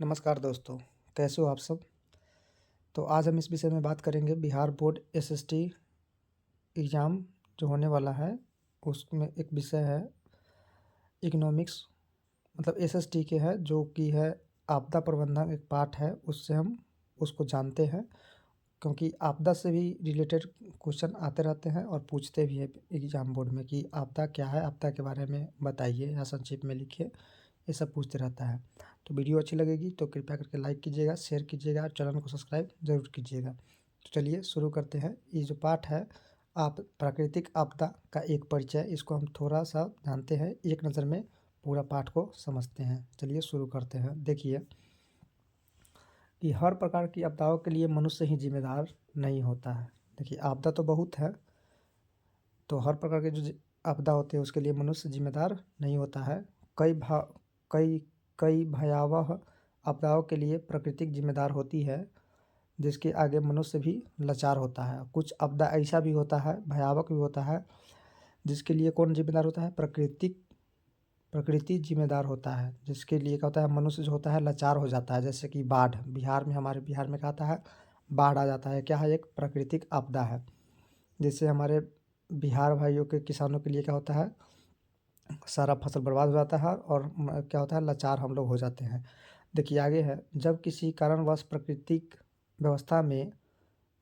नमस्कार दोस्तों, कैसे हो आप सब। तो आज हम इस विषय में बात करेंगे बिहार बोर्ड एसएसटी एग्ज़ाम जो होने वाला है, उसमें एक विषय है इकोनॉमिक्स, मतलब एसएसटी के है जो कि है आपदा प्रबंधन एक पार्ट है, उससे हम उसको जानते हैं क्योंकि आपदा से भी रिलेटेड क्वेश्चन आते रहते हैं और पूछते भी हैं एग्ज़ाम बोर्ड में कि आपदा क्या है, आपदा के बारे में बताइए या संक्षिप्त में लिखिए, ये सब पूछते रहता है। तो वीडियो अच्छी लगेगी तो कृपया करके लाइक कीजिएगा, शेयर कीजिएगा और चैनल को सब्सक्राइब ज़रूर कीजिएगा। तो चलिए शुरू करते हैं। ये जो पाठ है आप प्राकृतिक आपदा का एक परिचय, इसको हम थोड़ा सा जानते हैं, एक नज़र में पूरा पाठ को समझते हैं। चलिए शुरू करते हैं। देखिए कि हर प्रकार की आपदाओं के लिए मनुष्य ही जिम्मेदार नहीं होता है। देखिए आपदा तो बहुत है, तो हर प्रकार के जो आपदा होते हैं उसके लिए मनुष्य जिम्मेदार नहीं होता है। कई भा कई कई भयावह आपदाओं के लिए प्रकृति जिम्मेदार होती है, जिसके आगे मनुष्य भी लाचार होता है। कुछ आपदा ऐसा भी होता है, भयावह भी होता है, जिसके लिए कौन जिम्मेदार होता है? प्रकृति जिम्मेदार होता है, जिसके लिए क्या होता है? मनुष्य जो होता है लाचार हो जाता है। जैसे कि बाढ़, हमारे बिहार में क्या आता है? बाढ़ आ जाता है। क्या है? एक प्राकृतिक आपदा है, जिससे हमारे बिहार भाइयों के किसानों के लिए क्या होता है? सारा फसल बर्बाद हो जाता है और क्या होता है? लाचार हम लोग हो जाते हैं। देखिए आगे है, जब किसी कारणवश प्राकृतिक व्यवस्था में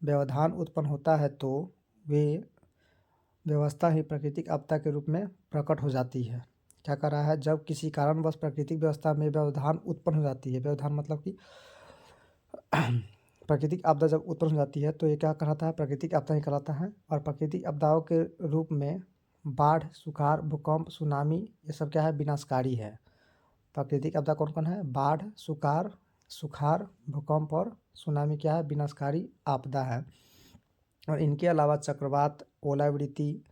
व्यवधान उत्पन्न होता है तो वे व्यवस्था ही प्राकृतिक आपदा के रूप में प्रकट हो जाती है। क्या कर रहा है? जब किसी कारणवश प्राकृतिक व्यवस्था में व्यवधान उत्पन्न हो जाती है, व्यवधान मतलब कि प्राकृतिक आपदा जब उत्पन्न हो जाती है तो ये क्या कहलाता है? प्राकृतिक आपदा ही कहलाता है। और प्राकृतिक आपदाओं के रूप में बाढ़, सुखाड़, भूकंप, सुनामी, ये सब क्या है? विनाशकारी है। प्राकृतिक आपदा कौन कौन है? बाढ़, सुखाड़, भूकंप और सुनामी क्या है? विनाशकारी आपदा है। और इनके अलावा चक्रवात, ओलावृष्टि,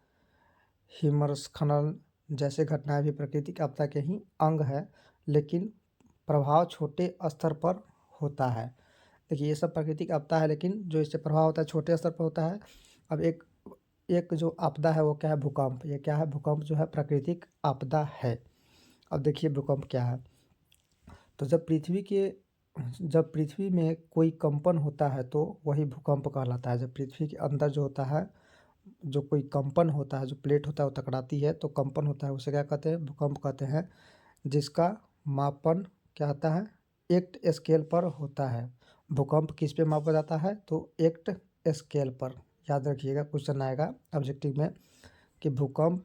हिमस्खलन जैसे घटनाएं भी प्राकृतिक आपदा के ही अंग है, लेकिन प्रभाव छोटे स्तर पर होता है। देखिए ये सब प्राकृतिक आपदा है, लेकिन जो इससे प्रभाव होता है छोटे स्तर पर होता है। अब एक एक जो आपदा है वो क्या है? भूकंप। ये क्या है? भूकंप जो है प्राकृतिक आपदा है। अब देखिए भूकंप क्या है। तो जब पृथ्वी में कोई कंपन होता है तो वही भूकंप कहलाता है। जब पृथ्वी के अंदर जो होता है, जो कोई कंपन होता है, जो प्लेट होता है वो टकराती है तो कंपन होता है, उसे क्या कहते हैं? भूकंप कहते हैं। जिसका मापन क्या होता है? एक्ट स्केल पर होता है। भूकंप किस पे मापा जाता है? तो एक्ट स्केल पर। याद रखिएगा, क्वेश्चन आएगा ऑब्जेक्टिव में कि भूकंप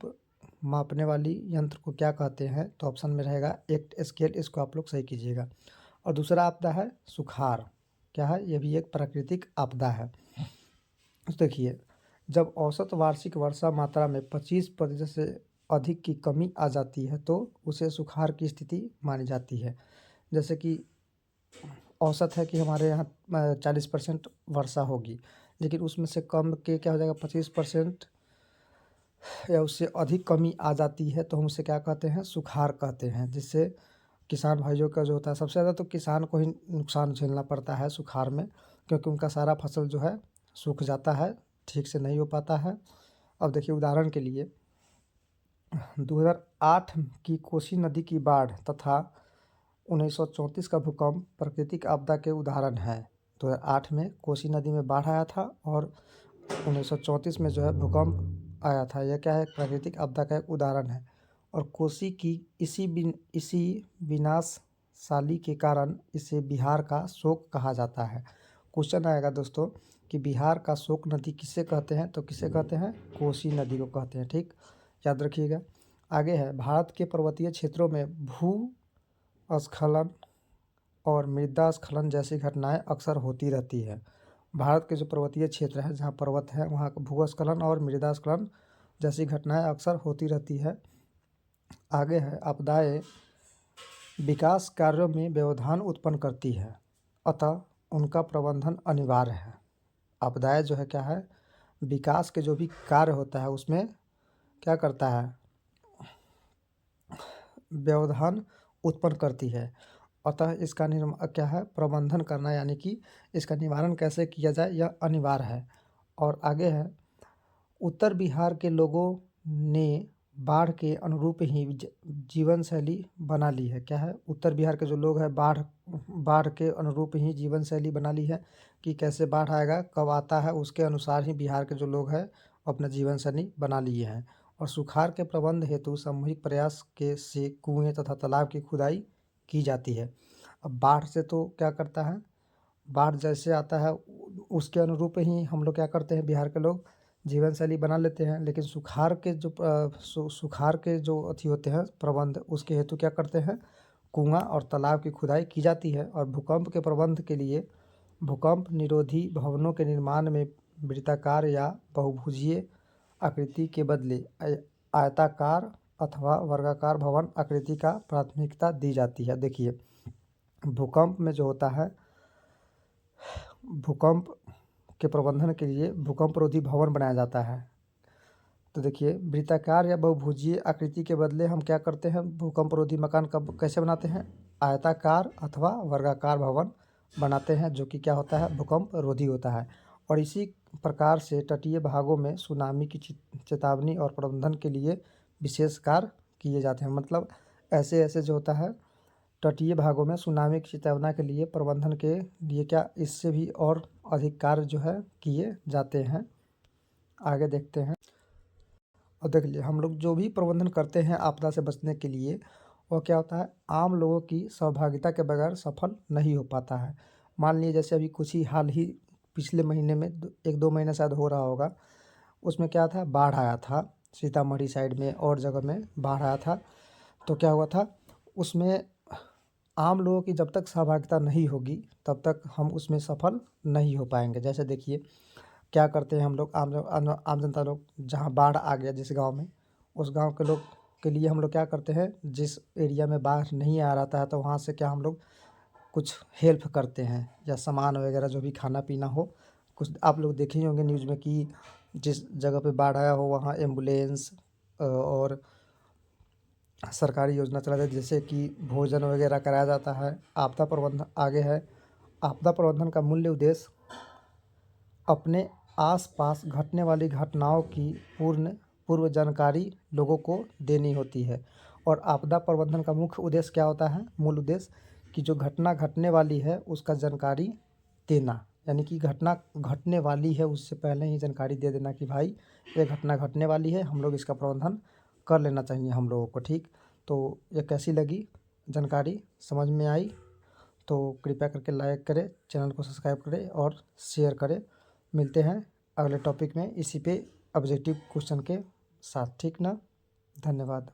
मापने वाली यंत्र को क्या कहते हैं? तो ऑप्शन में रहेगा एक्ट स्केल, इसको आप लोग सही कीजिएगा। और दूसरा आपदा है सुखाड़। क्या है? ये भी एक प्राकृतिक आपदा है। तो देखिए, जब औसत वार्षिक वर्षा मात्रा में 25% से अधिक की कमी आ जाती है तो उसे सुखाड़ की स्थिति मानी जाती है। जैसे कि औसत है कि हमारे यहाँ 40% वर्षा होगी, लेकिन उसमें से कम के क्या हो जाएगा? 25% या उससे अधिक कमी आ जाती है तो हम उसे क्या कहते हैं? सुखाड़ कहते हैं। जिससे किसान भाइयों का जो होता है, सबसे ज़्यादा तो किसान को ही नुकसान झेलना पड़ता है सुखाड़ में, क्योंकि उनका सारा फसल जो है सूख जाता है, ठीक से नहीं हो पाता है। अब देखिए उदाहरण के लिए 2008 की कोसी नदी की बाढ़ तथा 1934 का भूकंप प्राकृतिक आपदा के उदाहरण हैं। 2008 में कोसी नदी में बाढ़ आया था और 1934 में जो है भूकंप आया था। यह क्या है? प्राकृतिक आपदा का एक उदाहरण है। और कोसी की इसी विनाशशाली के कारण इसे बिहार का शोक कहा जाता है। क्वेश्चन आएगा दोस्तों कि बिहार का शोक नदी किसे कहते हैं? तो किसे कहते हैं? कोसी नदी को कहते हैं। ठीक, याद रखिएगा। आगे है, भारत के पर्वतीय क्षेत्रों में भूस्खलन और मृदा स्खलन जैसी घटनाएं अक्सर होती रहती है। भारत के जो पर्वतीय क्षेत्र है, जहाँ पर्वत है, वहाँ भूस्खलन और मृदा स्खलन जैसी घटनाएं अक्सर होती रहती है। आगे है, आपदाएं विकास कार्यों में व्यवधान उत्पन्न करती है, अतः उनका प्रबंधन अनिवार्य है। आपदाएं जो है क्या है? विकास के जो भी कार्य होता है उसमें क्या करता है? व्यवधान उत्पन्न करती है, अतः इसका क्या है? प्रबंधन करना, यानी कि इसका निवारण कैसे किया जाए यह अनिवार्य है। और आगे है, उत्तर बिहार के लोगों ने बाढ़ के अनुरूप ही जीवन शैली बना ली है। क्या है, उत्तर बिहार के जो लोग हैं बाढ़ बाढ़ के अनुरूप ही जीवन शैली बना ली है कि कैसे बाढ़ आएगा, कब आता है, उसके अनुसार ही बिहार के जो लोग हैं अपना जीवन शैली बना लिए हैं। और सुखाड़ के प्रबंध हेतु सामूहिक प्रयास के से कुएं तथा तालाब की खुदाई की जाती है। अब बाढ़ से तो क्या करता है, बाढ़ जैसे आता है उसके अनुरूप ही हम लोग क्या करते हैं, बिहार के लोग जीवन शैली बना लेते हैं। लेकिन सुखाड़ के जो अथी होते हैं प्रबंध, उसके हेतु क्या करते हैं, कुआं और तालाब की खुदाई की जाती है। और भूकंप के प्रबंध के लिए भूकंप निरोधी भवनों के निर्माण में वृत्ताकार या बहुभुजीय आकृति के बदले आयताकार अथवा वर्गाकार भवन आकृति का प्राथमिकता दी जाती है। देखिए, भूकंप में जो होता है, भूकंप के प्रबंधन के लिए भूकंपरोधी भवन बनाया जाता है। तो देखिए, वृत्ताकार या बहुभुजीय आकृति के बदले हम क्या करते हैं, भूकंपरोधी मकान कब कैसे बनाते हैं, आयताकार अथवा वर्गाकार भवन बनाते हैं, जो कि क्या होता है, भूकंप रोधी होता है। और इसी प्रकार से तटीय भागों में सुनामी की चेतावनी और प्रबंधन के लिए विशेष कार्य किए जाते हैं। मतलब ऐसे ऐसे जो होता है तटीय भागों में सुनामी की चेतावनी के लिए प्रबंधन के लिए क्या इससे भी और अधिक कार्य जो है किए जाते हैं। आगे देखते हैं। और देख लिए, हम लोग जो भी प्रबंधन करते हैं आपदा से बचने के लिए, वो क्या होता है, आम लोगों की सहभागिता के बगैर सफल नहीं हो पाता है। मान लीजिए जैसे अभी कुछ ही हाल ही पिछले महीने में 1-2 महीने शायद हो रहा होगा, उसमें क्या था, बाढ़ आया था सीतामढ़ी साइड में और जगह में बाढ़ आया था। तो क्या हुआ था, उसमें आम लोगों की जब तक सहभागिता नहीं होगी तब तक हम उसमें सफल नहीं हो पाएंगे। जैसे देखिए, क्या करते हैं हम लोग, आम जनता लोग, जहाँ बाढ़ आ गया जिस गांव में, उस गांव के लोग के लिए हम लोग क्या करते हैं, जिस एरिया में बाढ़ नहीं आ रहा था तो वहाँ से क्या हम लोग कुछ हेल्प करते हैं, या सामान वगैरह जो भी खाना पीना हो। कुछ आप लोग देखे ही होंगे न्यूज़ में कि जिस जगह पे बाढ़ आया हो वहाँ एम्बुलेंस और सरकारी योजना चला जाती है, जैसे कि भोजन वगैरह कराया जाता है। आपदा प्रबंधन आगे है, आपदा प्रबंधन का मूल्य उद्देश्य अपने आसपास घटने वाली घटनाओं की पूर्व जानकारी लोगों को देनी होती है। और आपदा प्रबंधन का मुख्य उद्देश्य क्या होता है, मूल उद्देश्य, कि जो घटना घटने वाली है उसका जानकारी देना। यानी कि घटना घटने वाली है उससे पहले ही जानकारी दे देना कि भाई ये घटना घटने वाली है, हम लोग इसका प्रबंधन कर लेना चाहिए हम लोगों को। ठीक, तो ये कैसी लगी जानकारी, समझ में आई तो कृपया करके लाइक करें, चैनल को सब्सक्राइब करें और शेयर करें। मिलते हैं अगले टॉपिक में इसी पे ऑब्जेक्टिव क्वेश्चन के साथ। ठीक ना, धन्यवाद।